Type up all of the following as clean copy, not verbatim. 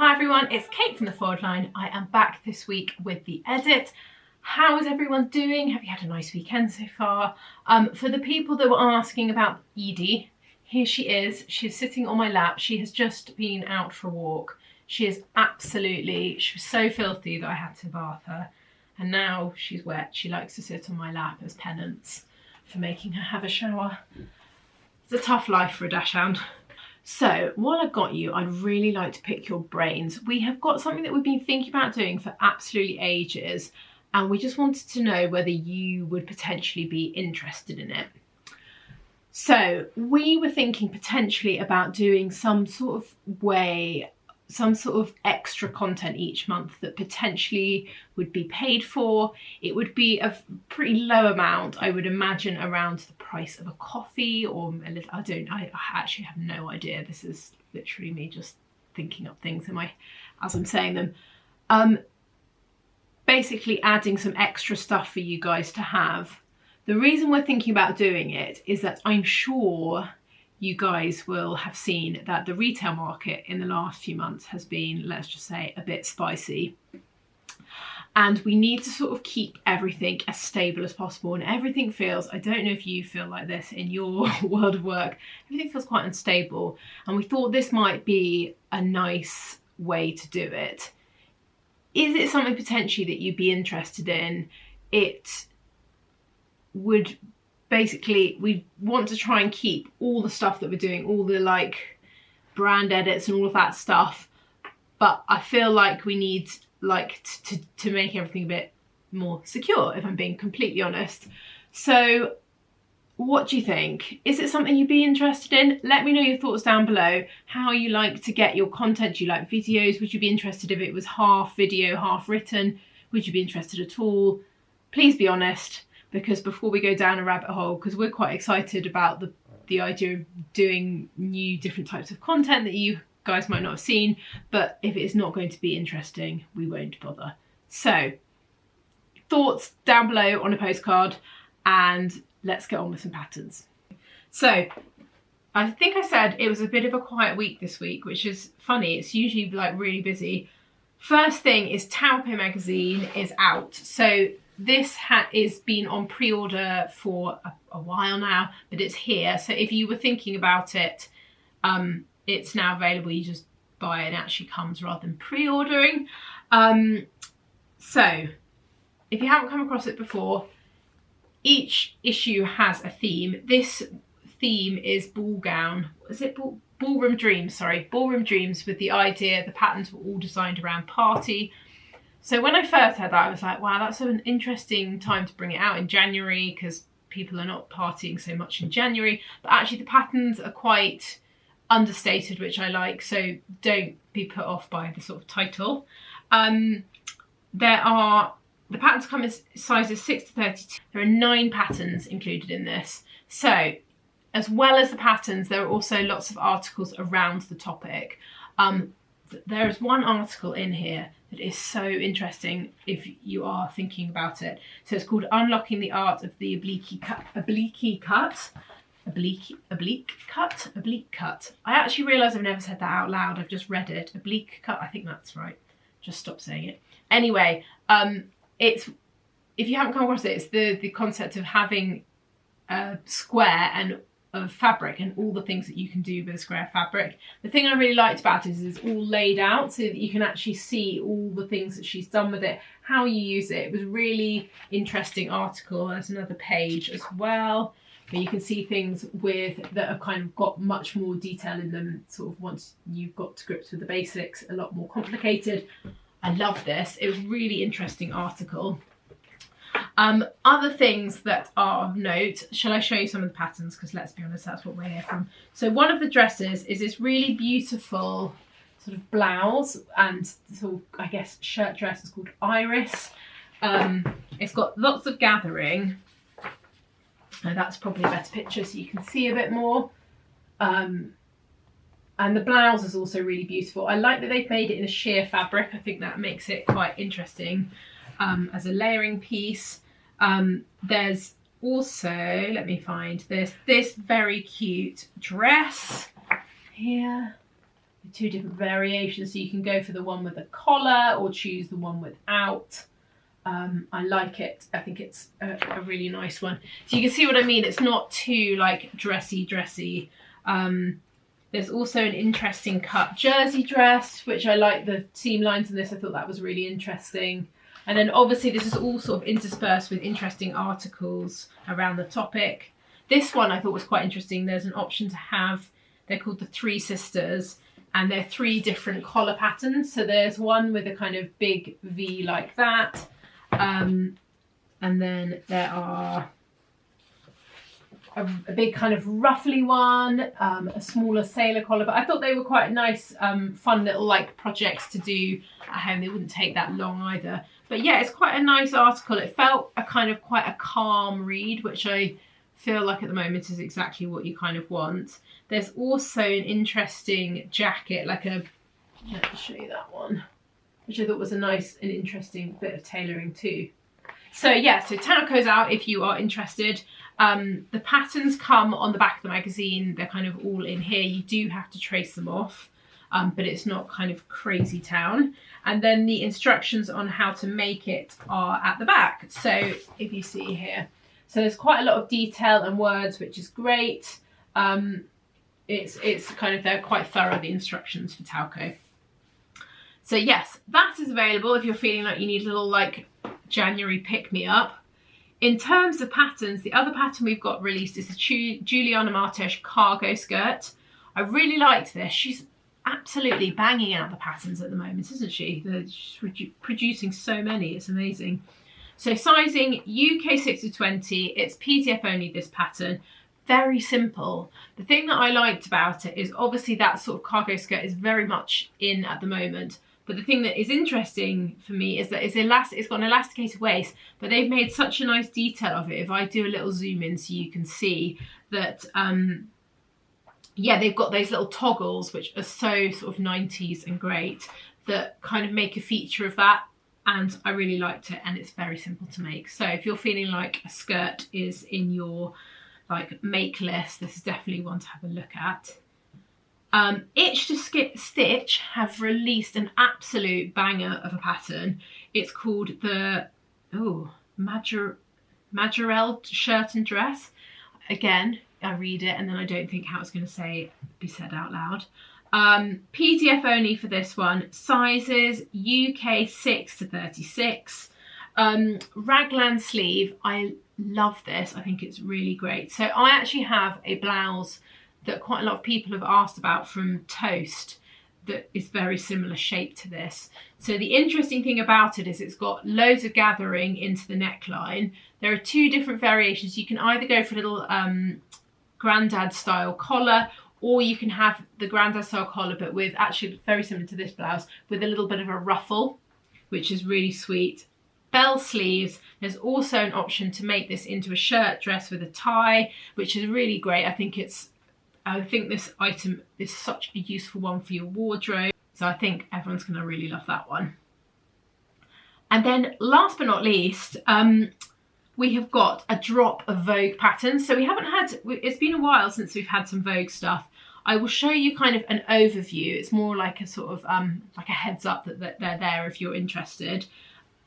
Hi everyone, it's Kate from the Forward Line. I am back this week with the edit. How is everyone doing? Have you had a nice weekend so far? For the people that were asking about Edie, here she is. She's sitting on my lap. She has just been out for a walk. She was so filthy that I had to bath her. And now she's wet. She likes to sit on my lap as penance for making her have a shower. It's a tough life for a dachshund. So while I've got you, I'd really like to pick your brains. We have got something that we've been thinking about doing for absolutely ages, and we just wanted to know whether you would potentially be interested in it. So we were thinking potentially about doing some sort of extra content each month that potentially would be paid for. It would be a pretty low amount, I would imagine around the price of a coffee or a little, I actually have no idea. This is literally me just thinking up things as I'm saying them. Basically adding some extra stuff for you guys to have. The reason we're thinking about doing it is that I'm sure you guys will have seen that the retail market in the last few months has been, let's just say, a bit spicy. And we need to sort of keep everything as stable as possible. And everything feels, I don't know if you feel like this in your world of work, everything feels quite unstable. And we thought this might be a nice way to do it. Is it something potentially that you'd be interested in? It would basically, we want to try and keep all the stuff that we're doing, all the like brand edits and all of that stuff, but I feel like we need to make everything a bit more secure, if I'm being completely honest. So what do you think? Is it something you'd be interested in? Let me know your thoughts down below. How you like to get your content. Do you like videos? Would you be interested if it was half video, half written? Would you be interested at all? Please be honest. Because before we go down a rabbit hole, because we're quite excited about the idea of doing new different types of content that you guys might not have seen, but if it's not going to be interesting, we won't bother. So thoughts down below on a postcard, and let's get on with some patterns. So I think I said it was a bit of a quiet week this week, which is funny. It's usually like really busy. First thing is Tope Magazine is out. So this is been on pre-order for a while now, but it's here. So if you were thinking about it, it's now available. You just buy it and it actually comes rather than pre-ordering. So if you haven't come across it before, each issue has a theme. This theme is ball gown. Is it ballroom dreams? Sorry, ballroom dreams, with the idea the patterns were all designed around party. So when I first heard that, I was like, wow, that's an interesting time to bring it out in January, because people are not partying so much in January. But actually the patterns are quite understated, which I like, so don't be put off by the sort of title. The patterns come in sizes 6 to 32. There are 9 patterns included in this. So as well as the patterns, there are also lots of articles around the topic. There is one article in here that is so interesting if you are thinking about it. So it's called Unlocking the Art of the Oblique Cut. I actually realise I've never said that out loud. I've just read it. Oblique cut, I think that's right. Just stop saying it. Anyway, it's, if you haven't come across it, it's the concept of having a square and of fabric and all the things that you can do with a square fabric. The thing I really liked about it is it's all laid out so that you can actually see all the things that she's done with it, how you use it. It was a really interesting article. There's another page as well where you can see things that have kind of got much more detail in them, sort of once you've got to grips with the basics, a lot more complicated. I love this. It was a really interesting article. Other things that are of note, shall I show you some of the patterns? Because let's be honest, that's what we're here from. So one of the dresses is this really beautiful sort of blouse and sort of, I guess, shirt dress. It's called Iris. It's got lots of gathering. Now that's probably a better picture so you can see a bit more. And the blouse is also really beautiful. I like that they've made it in a sheer fabric. I think that makes it quite interesting as a layering piece. There's also, let me find this very cute dress here. two different variations, so you can go for the one with a collar or choose the one without. I like it. I think it's a really nice one. So you can see what I mean. It's not too like dressy. There's also an interesting cut jersey dress, which I like the seam lines in this. I thought that was really interesting. And then obviously this is all sort of interspersed with interesting articles around the topic. This one I thought was quite interesting. There's an option to have, they're called the Three Sisters, and they're 3 different collar patterns. So there's one with a kind of big V like that. And then there are a big kind of ruffly one, a smaller sailor collar, but I thought they were quite nice, fun little like projects to do at home. They wouldn't take that long either. But yeah, it's quite a nice article. It felt a kind of quite a calm read, which I feel like at the moment is exactly what you kind of want. There's also an interesting jacket, like a, let me show you that one, which I thought was a nice and interesting bit of tailoring too. So yeah, so TAUKO's out if you are interested. The patterns come on the back of the magazine. They're kind of all in here. You do have to trace them off, but it's not kind of crazy town. And then the instructions on how to make it are at the back. So if you see here, so there's quite a lot of detail and words, which is great. It's kind of, they're quite thorough, the instructions for TAUKO. So yes, that is available if you're feeling like you need a little like January pick-me-up. In terms of patterns, the other pattern we've got released is the Juliana Martes cargo skirt. I really liked this. She's absolutely banging out the patterns at the moment, isn't she? She's producing so many, it's amazing. So sizing UK 6 to 20, it's PDF only, this pattern. Very simple. The thing that I liked about it is obviously that sort of cargo skirt is very much in at the moment. But the thing that is interesting for me is that it's got an elasticated waist, but they've made such a nice detail of it. If I do a little zoom in so you can see that, yeah, they've got those little toggles, which are so sort of 90s and great, that kind of make a feature of that. And I really liked it, and it's very simple to make. So if you're feeling like a skirt is in your like make list, this is definitely one to have a look at. Itch to Stitch have released an absolute banger of a pattern. It's called the Majorelle shirt and dress. Again, I read it and then I don't think how it's going to be said out loud. PDF only for this one. Sizes UK 6 to 36. Raglan sleeve. I love this. I think it's really great. So I actually have a blouse that quite a lot of people have asked about from Toast that is very similar shape to this. So the interesting thing about it is it's got loads of gathering into the neckline. There are 2 different variations. You can either go for a little grandad style collar, or you can have the grandad style collar but with, actually very similar to this blouse, with a little bit of a ruffle, which is really sweet. Bell sleeves. There's also an option to make this into a shirt dress with a tie, which is really great. I think this item is such a useful one for your wardrobe. So I think everyone's going to really love that one. And then last but not least, we have got a drop of Vogue patterns. So we haven't had, it's been a while since we've had some Vogue stuff. I will show you kind of an overview. It's more like a sort of like a heads up that they're there if you're interested.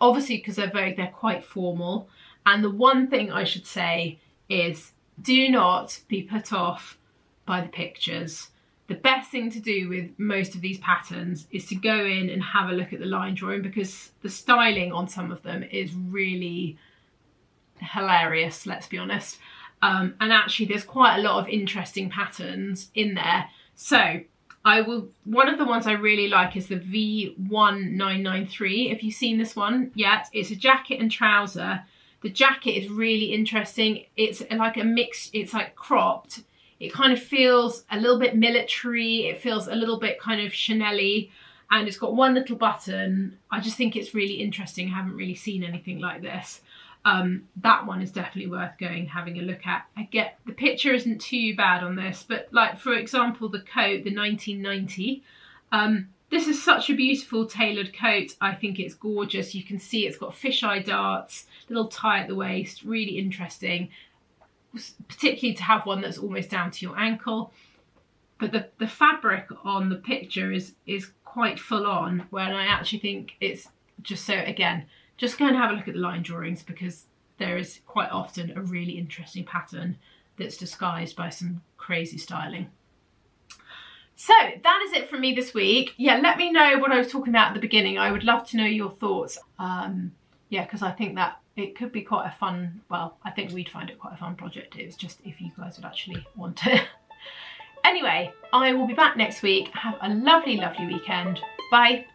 Obviously, because they're Vogue, they're quite formal. And the one thing I should say is do not be put off by the pictures. The best thing to do with most of these patterns is to go in and have a look at the line drawing, because the styling on some of them is really hilarious, let's be honest. And actually there's quite a lot of interesting patterns in there. So one of the ones I really like is the V1993. If you've seen this one yet, it's a jacket and trouser. The jacket is really interesting. It's like a mix, it's like cropped. It kind of feels a little bit military. It feels a little bit kind of Chanel-y, and it's got one little button. I just think it's really interesting. I haven't really seen anything like this. That one is definitely worth having a look at. The picture isn't too bad on this, but like for example, the coat, the 1990, this is such a beautiful tailored coat. I think it's gorgeous. You can see it's got fisheye darts, little tie at the waist, really interesting. Particularly to have one that's almost down to your ankle. but the fabric on the picture is quite full on, when I actually think it's just, so again, just go and have a look at the line drawings, because there is quite often a really interesting pattern that's disguised by some crazy styling. So that is it from me this week. Yeah, let me know what I was talking about at the beginning. I would love to know your thoughts. Yeah, because I think that it could be quite a fun, well, I think we'd find it quite a fun project. It's just if you guys would actually want it. Anyway, I will be back next week. Have a lovely, lovely weekend. Bye.